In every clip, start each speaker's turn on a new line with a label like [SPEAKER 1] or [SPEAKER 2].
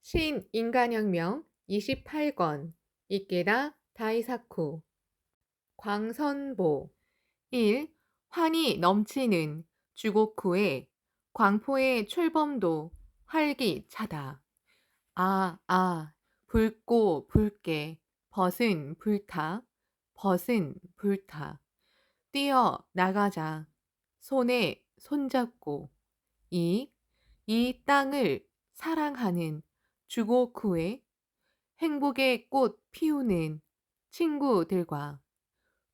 [SPEAKER 1] 신인간혁명 28권 이케다 다이사쿠 광선보 1. 환히 넘치는 주고쿠의 광포의 출범도 활기차다. 붉고 붉게 벗은 불타 벗은 불타 뛰어 나가자 손에 손잡고 이 땅을 사랑하는 주고쿠의 행복의 꽃 피우는 친구들과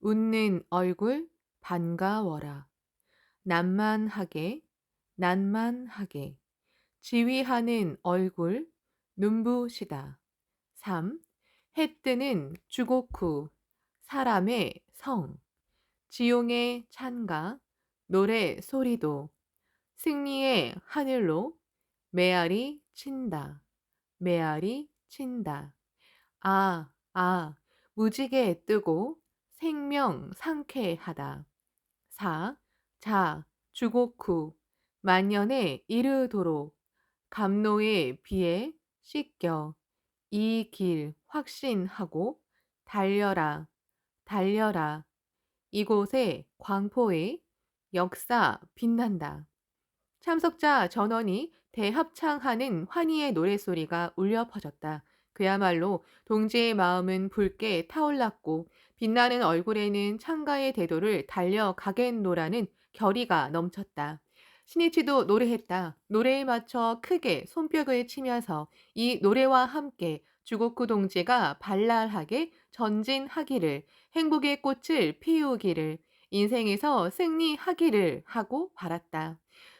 [SPEAKER 1] 웃는 얼굴 반가워라. 난만하게 난만하게 지휘하는 얼굴 눈부시다. 3. 해 뜨는 주고쿠 사람의 성 지용의 찬가 노래 소리도 승리의 하늘로 메아리 친다. 메아리 친다. 무지개 뜨고 생명 상쾌하다. 4. 자, 주고쿠 만년에 이르도록 감로의 비에 씻겨 이 길 확신하고 달려라, 달려라. 이곳의 광포의 역사 빛난다. 참석자 전원이 대합창하는 환희의 노랫소리가 울려 퍼졌다. 그야말로 동지의 마음은 붉게 타올랐고 빛나는 얼굴에는 창가의 대도를 달려가겠노라는 결의가 넘쳤다. 신이치도 노래했다. 노래에 맞춰 크게 손뼉을 치면서 이 노래와 함께 주고쿠 동지가 발랄하게 전진하기를, 행복의 꽃을 피우기를, 인생에서 승리하기를 하고 바랐다.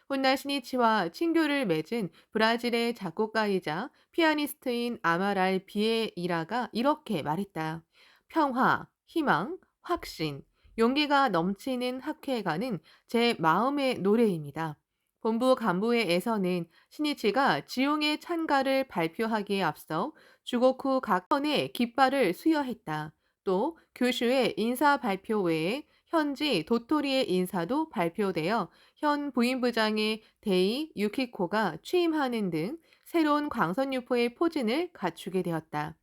[SPEAKER 1] 훗날 신이치와 친교를 맺은 브라질의 작곡가이자 피아니스트인 아마랄 비에이라가 이렇게 말했다. 평화, 희망, 확신, 용기가 넘치는 학회가는 제 마음의 노래입니다. 본부 간부회에서는 신이치가 지용의 찬가를 발표하기에 앞서 주고쿠 각 선의 깃발을 수여했다. 또 교슈의 인사 발표 외에 현지 도토리의 인사도 발표되어 현 부임부장의 데이 유키코가 취임하는 등 새로운 광선유포의 포진을 갖추게 되었다.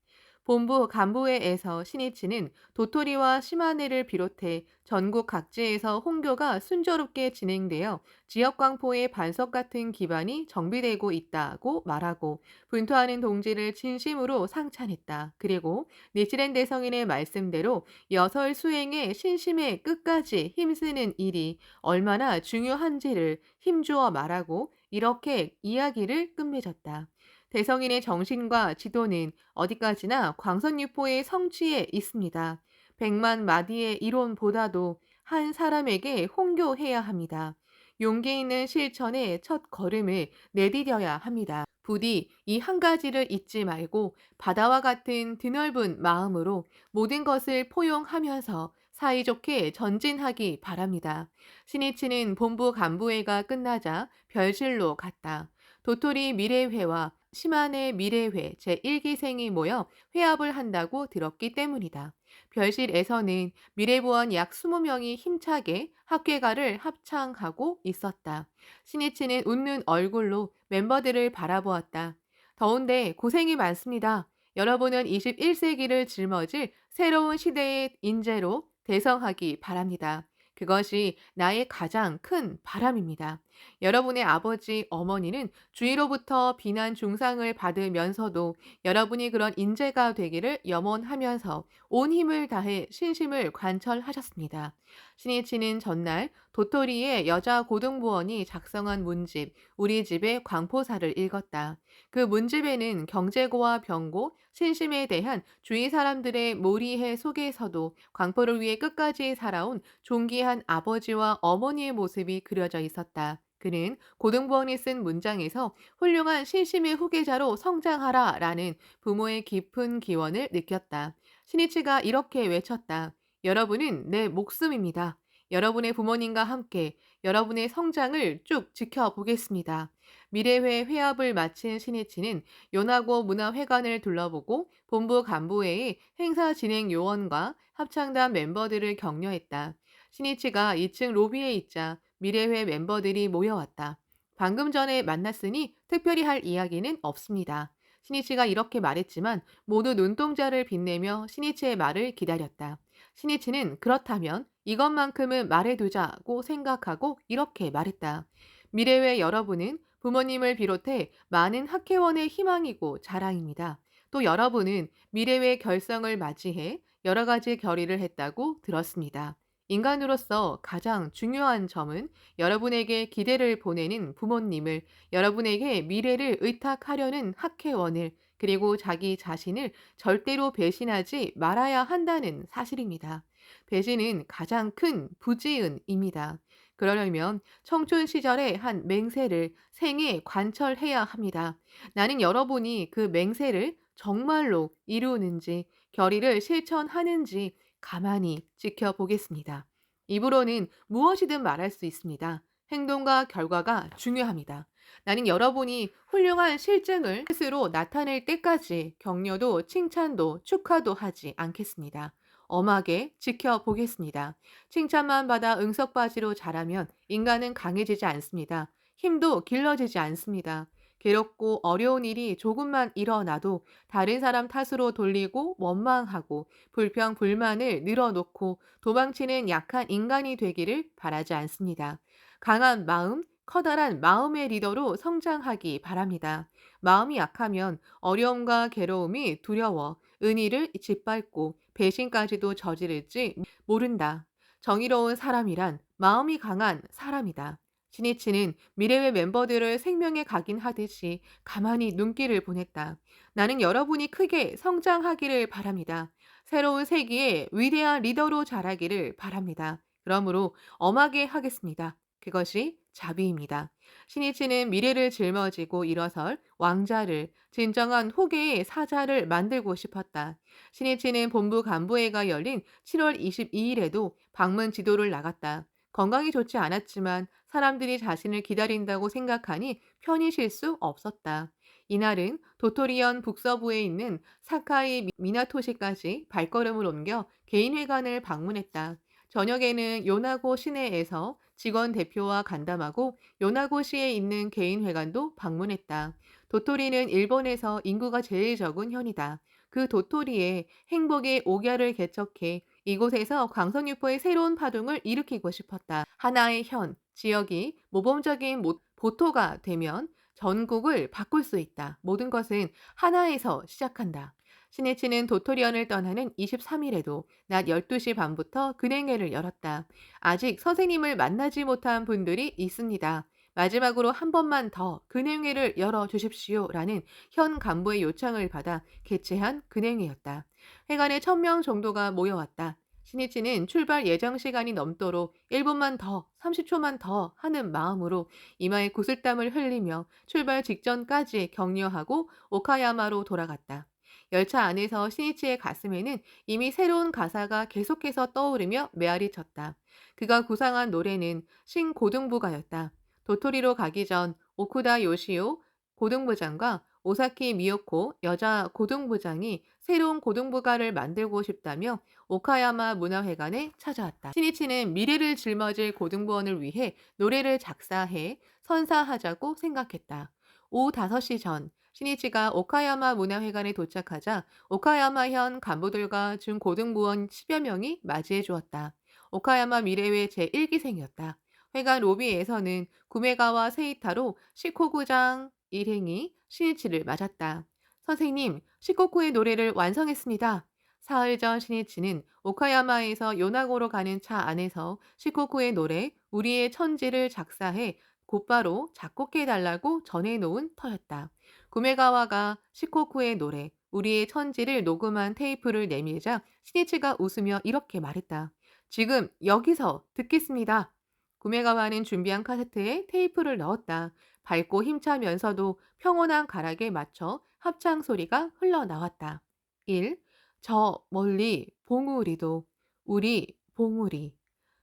[SPEAKER 1] 본부 간부회에서 신이치는 도토리와 시마네를 비롯해 전국 각지에서 홍교가 순조롭게 진행되어 지역광포의 반석 같은 기반이 정비되고 있다고 말하고 분투하는 동지를 진심으로 상찬했다. 그리고 니치렌 대성인의 말씀대로 여설 수행에 신심의 끝까지 힘쓰는 일이 얼마나 중요한지를 힘주어 말하고 이렇게 이야기를 끝맺었다. 대성인의 정신과 지도는 어디까지나 광선유포의 성취에 있습니다. 100만 마디의 이론보다도 한 사람에게 홍교해야 합니다. 용기 있는 실천의 첫 걸음을 내디뎌야 합니다. 부디 이 한 가지를 잊지 말고 바다와 같은 드넓은 마음으로 모든 것을 포용하면서 사이좋게 전진하기 바랍니다. 신이치는 본부 간부회가 끝나자 별실로 갔다. 도토리 미래회와 시마네 미래회 제1기생이 모여 회합을 한다고 들었기 때문이다. 별실에서는 미래부원 약 20명이 힘차게 학회가를 합창하고 있었다. 신이치는 웃는 얼굴로 멤버들을 바라보았다. 더운데 고생이 많습니다. 여러분은 21세기를 짊어질 새로운 시대의 인재로 대성하기 바랍니다. 그것이 나의 가장 큰 바람입니다. 여러분의 아버지, 어머니는 주위로부터 비난 중상을 받으면서도 여러분이 그런 인재가 되기를 염원하면서 온 힘을 다해 신심을 관철하셨습니다. 신이치는 전날 도토리의 여자 고등부원이 작성한 문집 우리 집의 광포사를 읽었다. 그 문집에는 경제고와 병고, 신심에 대한 주위 사람들의 몰이해 속에서도 광포를 위해 끝까지 살아온 존귀한 아버지와 어머니의 모습이 그려져 있었다. 그는 고등부원이 쓴 문장에서 훌륭한 신심의 후계자로 성장하라 라는 부모의 깊은 기원을 느꼈다. 신이치가 이렇게 외쳤다. 여러분은 내 목숨입니다. 여러분의 부모님과 함께 여러분의 성장을 쭉 지켜보겠습니다. 미래회 회합을 마친 신이치는 요나고 문화회관을 둘러보고 본부 간부회의 행사 진행 요원과 합창단 멤버들을 격려했다. 신이치가 2층 로비에 있자 미래회 멤버들이 모여왔다. 방금 전에 만났으니 특별히 할 이야기는 없습니다. 신이치가 이렇게 말했지만 모두 눈동자를 빛내며 신이치의 말을 기다렸다. 신이치는 그렇다면 이것만큼은 말해두자고 생각하고 이렇게 말했다. 미래의 여러분은 부모님을 비롯해 많은 학회원의 희망이고 자랑입니다. 또 여러분은 미래의 결성을 맞이해 여러 가지 결의를 했다고 들었습니다. 인간으로서 가장 중요한 점은 여러분에게 기대를 보내는 부모님을, 여러분에게 미래를 의탁하려는 학회원을, 그리고 자기 자신을 절대로 배신하지 말아야 한다는 사실입니다. 배신은 가장 큰 부지은입니다. 그러려면 청춘 시절의 한 맹세를 생애 관철해야 합니다. 나는 여러분이 그 맹세를 정말로 이루는지, 결의를 실천하는지 가만히 지켜보겠습니다. 입으로는 무엇이든 말할 수 있습니다. 행동과 결과가 중요합니다. 나는 여러분이 훌륭한 실증을 스스로 나타낼 때까지 격려도 칭찬도 축하도 하지 않겠습니다. 엄하게 지켜보겠습니다. 칭찬만 받아 응석바지로 자라면 인간은 강해지지 않습니다. 힘도 길러지지 않습니다. 괴롭고 어려운 일이 조금만 일어나도 다른 사람 탓으로 돌리고 원망하고 불평, 불만을 늘어놓고 도망치는 약한 인간이 되기를 바라지 않습니다. 강한 마음, 커다란 마음의 리더로 성장하기 바랍니다. 마음이 약하면 어려움과 괴로움이 두려워 은희를 짓밟고 배신까지도 저지를지 모른다. 정의로운 사람이란 마음이 강한 사람이다. 신이치는 미래의 멤버들을 생명에 각인하듯이 가만히 눈길을 보냈다. 나는 여러분이 크게 성장하기를 바랍니다. 새로운 세기의 위대한 리더로 자라기를 바랍니다. 그러므로 엄하게 하겠습니다. 그것이 자비입니다. 신이치는 미래를 짊어지고 일어설 왕자를, 진정한 후계의 사자를 만들고 싶었다. 신이치는 본부 간부회가 열린 7월 22일에도 방문 지도를 나갔다. 건강이 좋지 않았지만 사람들이 자신을 기다린다고 생각하니 편히 쉴 수 없었다. 이날은 도토리현 북서부에 있는 사카이 미나토시까지 발걸음을 옮겨 개인회관을 방문했다. 저녁에는 요나고 시내에서 직원 대표와 간담하고 요나고시에 있는 개인회관도 방문했다. 도토리는 일본에서 인구가 제일 적은 현이다. 그 도토리에 행복의 옥야를 개척해 이곳에서 광선유포의 새로운 파동을 일으키고 싶었다. 하나의 현, 지역이 모범적인 보토가 되면 전국을 바꿀 수 있다. 모든 것은 하나에서 시작한다. 신이치는 도토리언을 떠나는 23일에도 낮 12시 반부터 근행회를 열었다. 아직 선생님을 만나지 못한 분들이 있습니다. 마지막으로 한 번만 더 근행회를 열어주십시오. 라는 현 간부의 요청을 받아 개최한 근행회였다. 회관에 1000명 정도가 모여왔다. 신이치는 출발 예정 시간이 넘도록 1분만 더, 30초만 더 하는 마음으로 이마에 구슬땀을 흘리며 출발 직전까지 격려하고 오카야마로 돌아갔다. 열차 안에서 신이치의 가슴에는 이미 새로운 가사가 계속해서 떠오르며 메아리 쳤다. 그가 구상한 노래는 신고등부가였다. 도토리로 가기 전 오쿠다 요시오 고등부장과 오사키 미요코 여자 고등부장이 새로운 고등부가를 만들고 싶다며 오카야마 문화회관에 찾아왔다. 신이치는 미래를 짊어질 고등부원을 위해 노래를 작사해 선사하자고 생각했다. 오후 5시 전 신이치가 오카야마 문화회관에 도착하자 오카야마현 간부들과 중고등부원 10여 명이 맞이해 주었다. 오카야마 미래회 제1기생이었다. 회관 로비에서는 구메가와 세이타로 시코구장 일행이 신이치를 맞았다. 선생님, 시코쿠의 노래를 완성했습니다. 사흘 전 신이치는 오카야마에서 요나고로 가는 차 안에서 시코쿠의 노래 우리의 천지를 작사해 곧바로 작곡해달라고 전해놓은 터였다. 구메가와가 시코쿠의 노래 우리의 천지를 녹음한 테이프를 내밀자 신이치가 웃으며 이렇게 말했다. 지금 여기서 듣겠습니다. 구메가와는 준비한 카세트에 테이프를 넣었다. 밝고 힘차면서도 평온한 가락에 맞춰 합창 소리가 흘러나왔다. 1. 저 멀리 봉우리도 우리 봉우리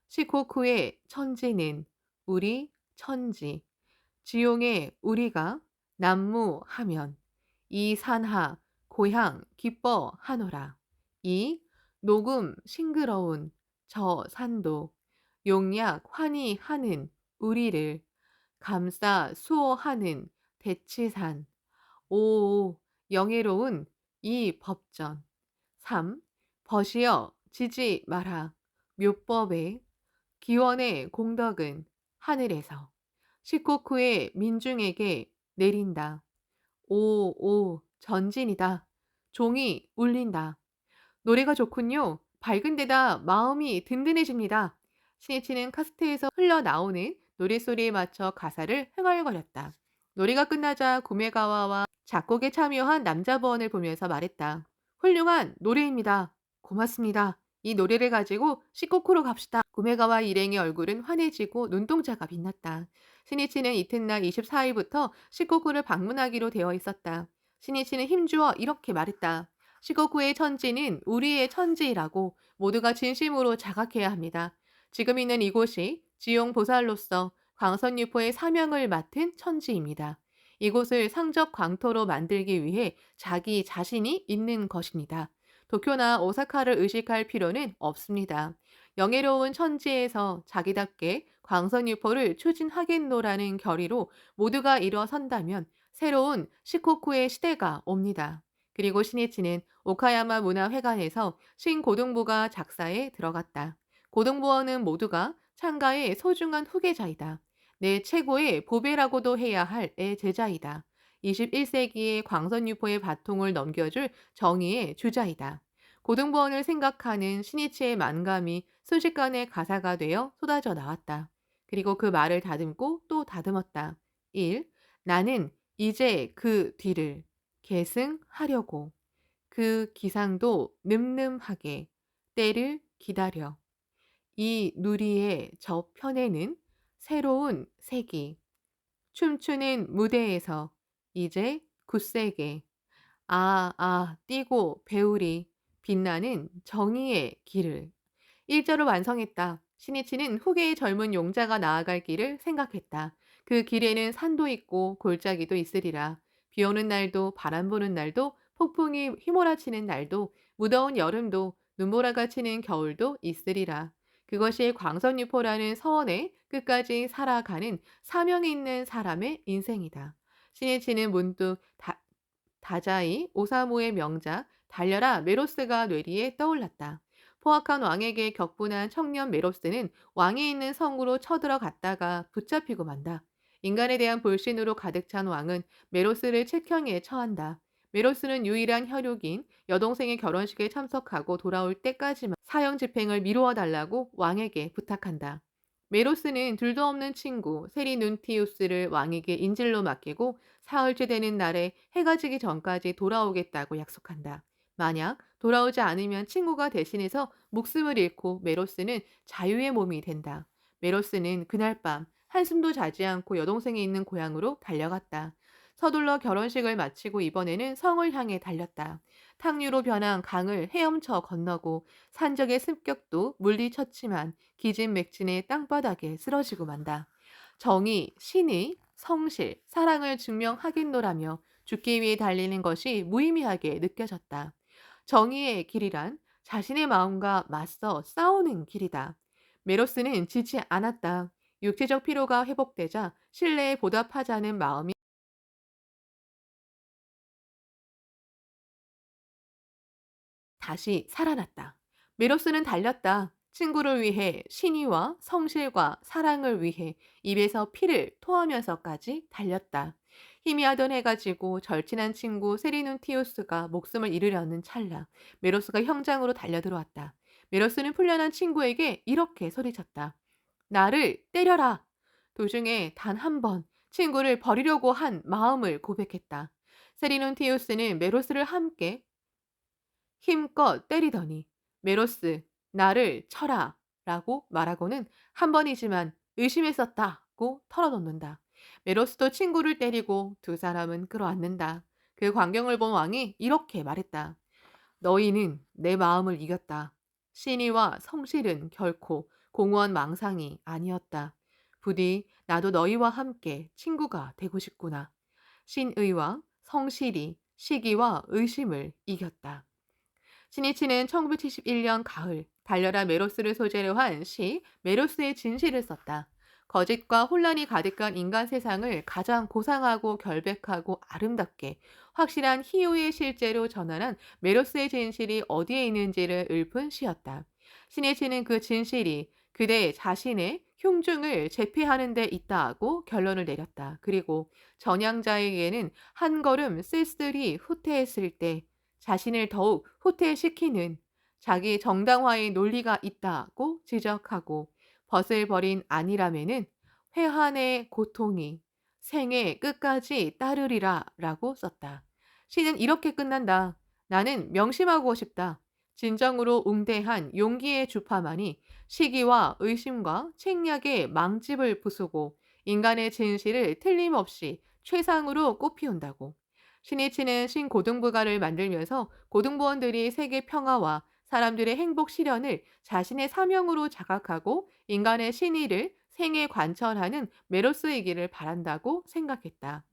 [SPEAKER 1] 시코쿠의 천지는 우리 천지 지용의 우리가 난무하면 이 산하 고향 기뻐하노라. 이 녹음 싱그러운 저 산도 용약 환희하는 우리를 감싸 수호하는 대치산 오 영예로운 이 법전. 3. 벗이여 지지 마라. 묘법에 기원의 공덕은 하늘에서 식국후의 민중에게 내린다. 오 전진이다. 종이 울린다. 노래가 좋군요. 밝은 데다 마음이 든든해집니다. 신이치는 카스트에서 흘러나오는 노랫소리에 맞춰 가사를 흥얼거렸다. 노래가 끝나자 구매가와와 작곡에 참여한 남자부원을 보면서 말했다. 훌륭한 노래입니다. 고맙습니다. 이 노래를 가지고 시코쿠로 갑시다. 구매가와 일행의 얼굴은 환해지고 눈동자가 빛났다. 신이치는 이튿날 24일부터 시코쿠를 방문하기로 되어 있었다. 신이치는 힘주어 이렇게 말했다. 시코쿠의 천지는 우리의 천지라고 모두가 진심으로 자각해야 합니다. 지금 있는 이곳이 지용보살로서 광선유포의 사명을 맡은 천지입니다. 이곳을 상적 광토로 만들기 위해 자기 자신이 있는 것입니다. 도쿄나 오사카를 의식할 필요는 없습니다. 영예로운 천지에서 자기답게 광선유포를 추진하겠노라는 결의로 모두가 일어선다면 새로운 시코쿠의 시대가 옵니다. 그리고 신이치는 오카야마 문화회관에서 신고등부가 작사에 들어갔다. 고등부원은 모두가 창가의 소중한 후계자이다. 내 최고의 보배라고도 해야 할 내 제자이다. 21세기의 광선유포의 바통을 넘겨줄 정의의 주자이다. 고등부원을 생각하는 신이치의 만감이 순식간에 가사가 되어 쏟아져 나왔다. 그리고 그 말을 다듬고 또 다듬었다. 1. 나는 이제 그 뒤를 계승하려고. 그 기상도 늠름하게 때를 기다려. 이 누리의 저편에는 새로운 색이 춤추는 무대에서 이제 굳세게 뛰고 배우리 빛나는 정의의 길을 일자로 완성했다. 신이치는 후계의 젊은 용자가 나아갈 길을 생각했다. 그 길에는 산도 있고 골짜기도 있으리라. 비 오는 날도 바람 부는 날도 폭풍이 휘몰아치는 날도 무더운 여름도 눈보라가 치는 겨울도 있으리라. 그것이 광선유포라는 서원의 끝까지 살아가는 사명이 있는 사람의 인생이다. 신이치는 문득 다자이 오사무의 명작 달려라 메로스가 뇌리에 떠올랐다. 포악한 왕에게 격분한 청년 메로스는 왕이 있는 성으로 쳐들어갔다가 붙잡히고 만다. 인간에 대한 불신으로 가득 찬 왕은 메로스를 책형에 처한다. 메로스는 유일한 혈육인 여동생의 결혼식에 참석하고 돌아올 때까지만 사형 집행을 미루어 달라고 왕에게 부탁한다. 메로스는 둘도 없는 친구 세리눈티우스를 왕에게 인질로 맡기고 사흘째 되는 날에 해가 지기 전까지 돌아오겠다고 약속한다. 만약 돌아오지 않으면 친구가 대신해서 목숨을 잃고 메로스는 자유의 몸이 된다. 메로스는 그날 밤 한숨도 자지 않고 여동생이 있는 고향으로 달려갔다. 서둘러 결혼식을 마치고 이번에는 성을 향해 달렸다. 탕류로 변한 강을 헤엄쳐 건너고 산적의 습격도 물리쳤지만 기진맥진의 땅바닥에 쓰러지고 만다. 정의, 신의, 성실, 사랑을 증명하겠노라며 죽기 위해 달리는 것이 무의미하게 느껴졌다. 정의의 길이란 자신의 마음과 맞서 싸우는 길이다. 메로스는 지지 않았다. 육체적 피로가 회복되자 신뢰에 보답하자는 마음이 다시 살아났다. 메로스는 달렸다. 친구를 위해 신의와 성실과 사랑을 위해 입에서 피를 토하면서까지 달렸다. 희미하던 해가 지고 절친한 친구 세리눈티우스가 목숨을 잃으려는 찰나 메로스가 형장으로 달려들어왔다. 메로스는 풀려난 친구에게 이렇게 소리쳤다. 나를 때려라. 도중에 단 한 번 친구를 버리려고 한 마음을 고백했다. 세리눈티우스는 메로스를 함께 힘껏 때리더니 메로스 나를 쳐라 라고 말하고는 한 번이지만 의심했었다고 털어놓는다. 메로스도 친구를 때리고 두 사람은 끌어안는다. 그 광경을 본 왕이 이렇게 말했다. 너희는 내 마음을 이겼다. 신의와 성실은 결코 공허한 망상이 아니었다. 부디 나도 너희와 함께 친구가 되고 싶구나. 신의와 성실이 시기와 의심을 이겼다. 신이치는 1971년 가을 달려라 메로스를 소재로 한 시 메로스의 진실을 썼다. 거짓과 혼란이 가득한 인간 세상을 가장 고상하고 결백하고 아름답게 확실한 희후의 실제로 전환한 메로스의 진실이 어디에 있는지를 읊은 시였다. 신의치는 그 진실이 그대 자신의 흉중을 제패하는 데 있다고 결론을 내렸다. 그리고 전향자에게는 한 걸음 쓸쓸히 후퇴했을 때 자신을 더욱 후퇴시키는 자기 정당화의 논리가 있다고 지적하고 벗을 버린 아니라면은 회한의 고통이 생애 끝까지 따르리라 라고 썼다. 시는 이렇게 끝난다. 나는 명심하고 싶다. 진정으로 웅대한 용기의 주파만이 시기와 의심과 책략의 망집을 부수고 인간의 진실을 틀림없이 최상으로 꽃피운다고. 신이치는 신고등부가를 만들면서 고등부원들이 세계 평화와 사람들의 행복 실현을 자신의 사명으로 자각하고 인간의 신의를 생에 관철하는 메로스이기를 바란다고 생각했다.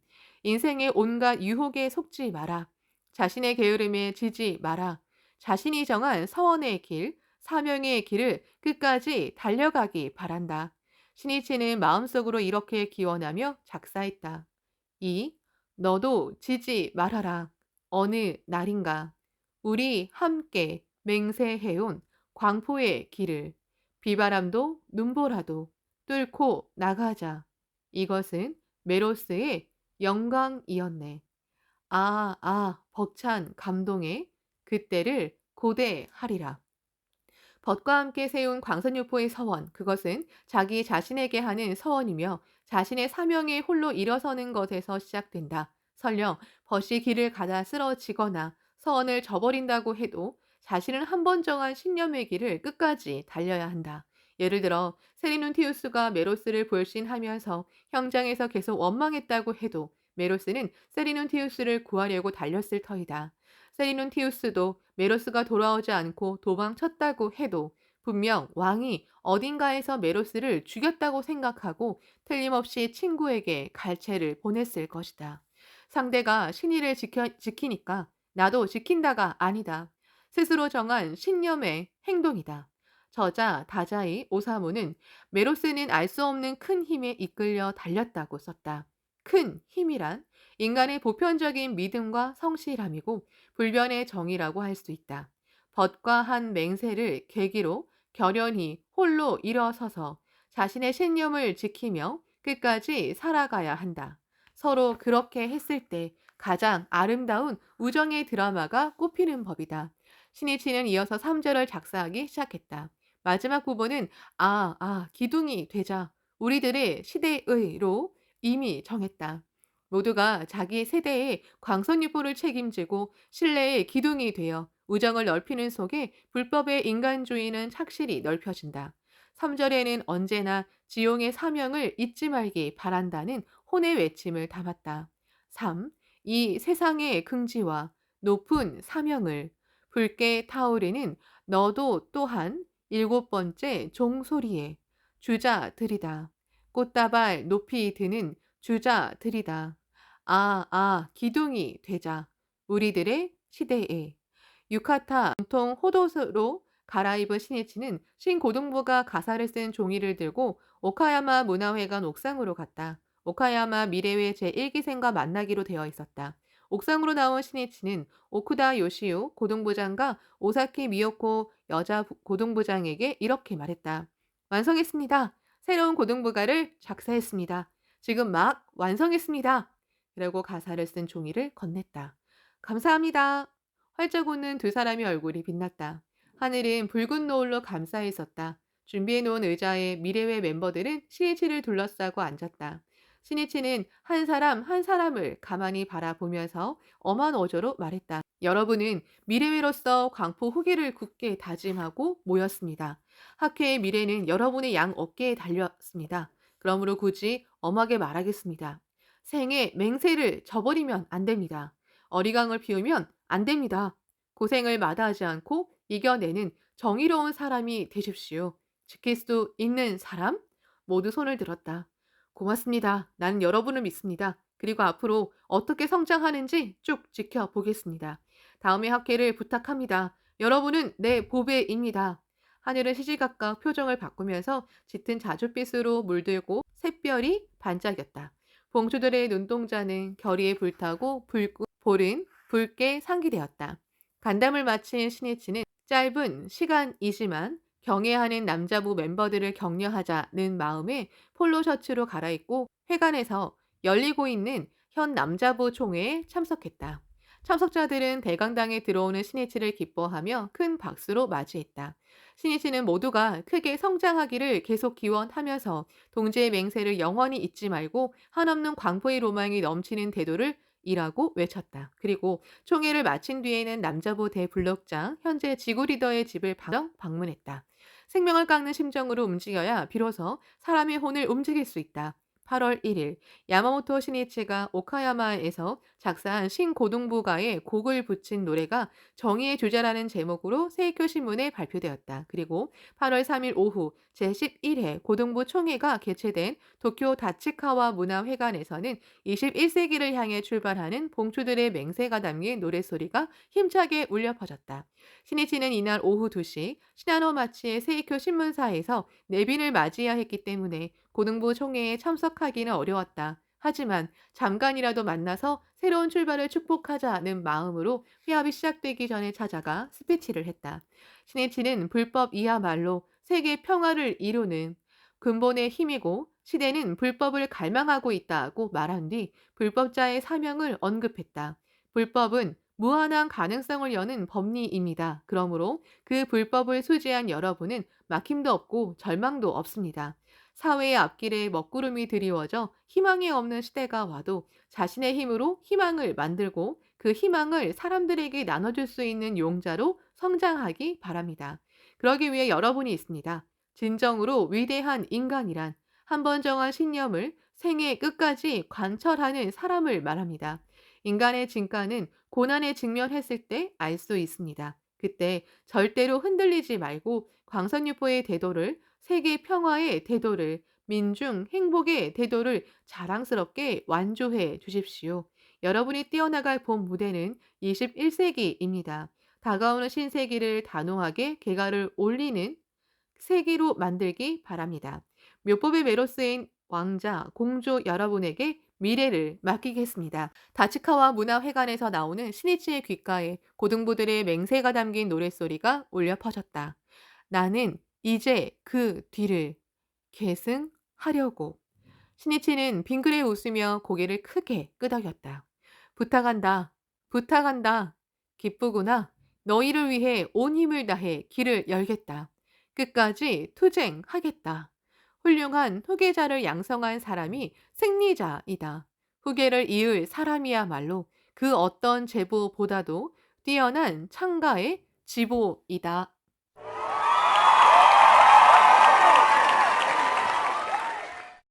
[SPEAKER 1] 인생의 온갖 유혹에 속지 마라. 자신의 게으름에 지지 마라. 자신이 정한 서원의 길, 사명의 길을 끝까지 달려가기 바란다. 신이치는 마음속으로 이렇게 기원하며 작사했다. 이, 너도 지지 말아라. 어느 날인가 우리 함께 맹세해온 광포의 길을 비바람도 눈보라도 뚫고 나가자. 이것은 메로스의 영광이었네. 벅찬 감동에 그때를 고대하리라. 벗과 함께 세운 광선유포의 서원, 그것은 자기 자신에게 하는 서원이며 자신의 사명에 홀로 일어서는 것에서 시작된다. 설령 벗이 길을 가다 쓰러지거나 서원을 저버린다고 해도 자신은 한 번 정한 신념의 길을 끝까지 달려야 한다. 예를 들어 세리눈티우스가 메로스를 볼신하면서 현장에서 계속 원망했다고 해도 메로스는 세리눈티우스를 구하려고 달렸을 터이다. 세리눈티우스도 메로스가 돌아오지 않고 도망쳤다고 해도 분명 왕이 어딘가에서 메로스를 죽였다고 생각하고 틀림없이 친구에게 갈채를 보냈을 것이다. 상대가 신의를 지키니까 나도 지킨다가 아니다. 스스로 정한 신념의 행동이다. 저자 다자이 오사무는 메로스는 알 수 없는 큰 힘에 이끌려 달렸다고 썼다. 큰 힘이란 인간의 보편적인 믿음과 성실함이고 불변의 정의라고 할 수 있다. 벗과 한 맹세를 계기로 결연히 홀로 일어서서 자신의 신념을 지키며 끝까지 살아가야 한다. 서로 그렇게 했을 때 가장 아름다운 우정의 드라마가 꽃피는 법이다. 신이치는 이어서 3절을 작사하기 시작했다. 마지막 부분은 기둥이 되자 우리들의 시대의로 이미 정했다. 모두가 자기 세대의 광선유보를 책임지고 신뢰의 기둥이 되어 우정을 넓히는 속에 불법의 인간주의는 착실히 넓혀진다. 3절에는 언제나 지용의 사명을 잊지 말기 바란다는 혼의 외침을 담았다. 3. 이 세상의 긍지와 높은 사명을 붉게 타오르는 너도 또한 7번째 종소리에 주자들이다. 꽃다발 높이 드는 주자들이다. 기둥이 되자. 우리들의 시대에. 유카타 전통 호도스로 갈아입은 신이치는 신고등부가 가사를 쓴 종이를 들고 오카야마 문화회관 옥상으로 갔다. 오카야마 미래회 제1기생과 만나기로 되어 있었다. 옥상으로 나온 신이치는 오쿠다 요시오 고등부장과 오사키 미요코 여자 고등부장에게 이렇게 말했다. 완성했습니다. 새로운 고등부가를 작사했습니다. 지금 막 완성했습니다. 라고 가사를 쓴 종이를 건넸다. 감사합니다. 활짝 웃는 두 사람의 얼굴이 빛났다. 하늘은 붉은 노을로 감싸 있었다. 준비해놓은 의자에 미래회 멤버들은 신이치를 둘러싸고 앉았다. 신이치는 한 사람 한 사람을 가만히 바라보면서 엄한 어조로 말했다. 여러분은 미래회로서 광포 후기를 굳게 다짐하고 모였습니다. 학회의 미래는 여러분의 양 어깨에 달렸습니다. 그러므로 굳이 엄하게 말하겠습니다. 생에 맹세를 저버리면 안 됩니다. 어리광을 피우면 안 됩니다. 고생을 마다하지 않고 이겨내는 정의로운 사람이 되십시오. 지킬 수 있는 사람? 모두 손을 들었다. 고맙습니다. 나는 여러분을 믿습니다. 그리고 앞으로 어떻게 성장하는지 쭉 지켜보겠습니다. 다음의 학회를 부탁합니다. 여러분은 내 보배입니다. 하늘은 시시각각 표정을 바꾸면서 짙은 자줏빛으로 물들고 샛별이 반짝였다. 봉주들의 눈동자는 결의에 불타고 볼은 붉게 상기되었다. 간담을 마친 신이치는 짧은 시간이지만 경애하는 남자부 멤버들을 격려하자는 마음에 폴로 셔츠로 갈아입고 회관에서 열리고 있는 현 남자부 총회에 참석했다. 참석자들은 대강당에 들어오는 신이치를 기뻐하며 큰 박수로 맞이했다. 신이치는 모두가 크게 성장하기를 계속 기원하면서 동지의 맹세를 영원히 잊지 말고 한없는 광포의 로망이 넘치는 태도를 이라고 외쳤다. 그리고 총회를 마친 뒤에는 남자부 대블록장, 현재 지구 리더의 집을 방문했다. 생명을 깎는 심정으로 움직여야 비로소 사람의 혼을 움직일 수 있다. 8월 1일 야마모토 신이치가 오카야마에서 작사한 신고등부가에 곡을 붙인 노래가 정의의 주자라는 제목으로 세이쿄 신문에 발표되었다. 그리고 8월 3일 오후 제11회 고등부 총회가 개최된 도쿄 다치카와 문화회관에서는 21세기를 향해 출발하는 봉추들의 맹세가 담긴 노랫소리가 힘차게 울려 퍼졌다. 신이치는 이날 오후 2시 시나노마치의 세이쿄 신문사에서 내빈을 맞이해야 했기 때문에 고등부 총회에 참석하기는 어려웠다. 하지만 잠깐이라도 만나서 새로운 출발을 축복하자는 마음으로 회합이 시작되기 전에 찾아가 스피치를 했다. 신이치는 불법이야말로 세계 평화를 이루는 근본의 힘이고 시대는 불법을 갈망하고 있다고 말한 뒤 불법자의 사명을 언급했다. 불법은 무한한 가능성을 여는 법리입니다. 그러므로 그 불법을 수지한 여러분은 막힘도 없고 절망도 없습니다. 사회의 앞길에 먹구름이 드리워져 희망이 없는 시대가 와도 자신의 힘으로 희망을 만들고 그 희망을 사람들에게 나눠줄 수 있는 용자로 성장하기 바랍니다. 그러기 위해 여러분이 있습니다. 진정으로 위대한 인간이란 한 번 정한 신념을 생애 끝까지 관철하는 사람을 말합니다. 인간의 진가는 고난에 직면했을 때 알 수 있습니다. 그때 절대로 흔들리지 말고 광선유포의 태도를, 세계 평화의 태도를, 민중 행복의 태도를 자랑스럽게 완주해 주십시오. 여러분이 뛰어나갈 본 무대는 21세기입니다. 다가오는 신세기를 단호하게 개가를 올리는 세기로 만들기 바랍니다. 묘법의 메로스인 왕자, 공주 여러분에게 미래를 맡기겠습니다. 다치카와 문화회관에서 나오는 신이치의 귓가에 고등부들의 맹세가 담긴 노랫소리가 울려 퍼졌다. 나는 이제 그 뒤를 계승하려고. 신이치는 빙그레 웃으며 고개를 크게 끄덕였다. 부탁한다. 부탁한다. 기쁘구나. 너희를 위해 온 힘을 다해 길을 열겠다. 끝까지 투쟁하겠다. 훌륭한 후계자를 양성한 사람이 승리자이다. 후계를 이을 사람이야말로 그 어떤 제보보다도 뛰어난 창가의 지보이다.